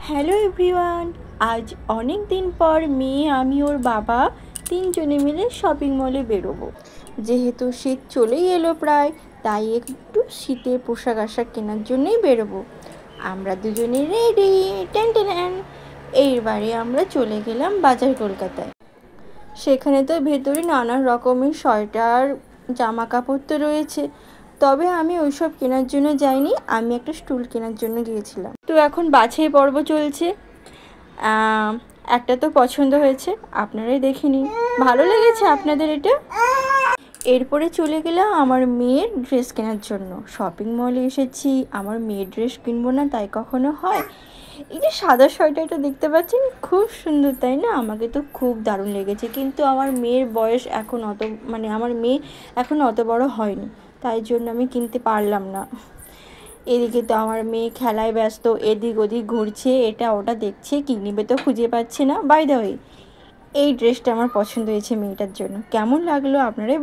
Hello everyone. আজ অনেক দিন পর মেয়ে, আমি ওর বাবা তিনজনে মিলে শপিং মলে বেরোবো। যেহেতু শীত চলেই এলো প্রায়, তাই একটু শীতের পোশাক আশাক কেনার জন্যই বেরোবো। আমরা দুজনে রেডি। Ten ten. এইবারে আমরা চলে গেলাম বাজার কলকাতায়। সেখানে তো ভেতরে নানা রকমের সোয়েটার, জামা কাপড় তো রয়েছে, তবে আমি ওইসব কেনার জন্য যাইনি, আমি একটা স্টুল কেনার জন্য গিয়েছিলাম। তো এখন বাছাই পর্ব চলছে। একটা তো পছন্দ হয়েছে, আপনারাই দেখে নিন ভালো লেগেছে আপনাদের এটা। এরপরে চলে গেলাম আমার মেয়ের ড্রেস কেনার জন্য। শপিং মলে এসেছি, আমার মেয়ের ড্রেস কিনবো না তাই কখনো হয়? এই যে সাদা সোয়েটারটা দেখতে পাচ্ছেন, খুব সুন্দর তাই না? আমাকে তো খুব দারুণ লেগেছে, কিন্তু আমার মেয়ের বয়স এখন আমার মেয়ে এখন অত বড় হয়নি, তাই জন্য আমি কিনতে পারলাম না। এদিকে তো আমার মেয়ে খেলায় ব্যস্ত, এদিক ওদিক ঘুরছে, এটা ওটা দেখছে, কী নেবে তো খুঁজে পাচ্ছে না। বাই দ্য ওয়ে, এই ড্রেসটা আমার পছন্দ হয়েছে মেয়েটার জন্য। কেমন লাগলো আপনারাই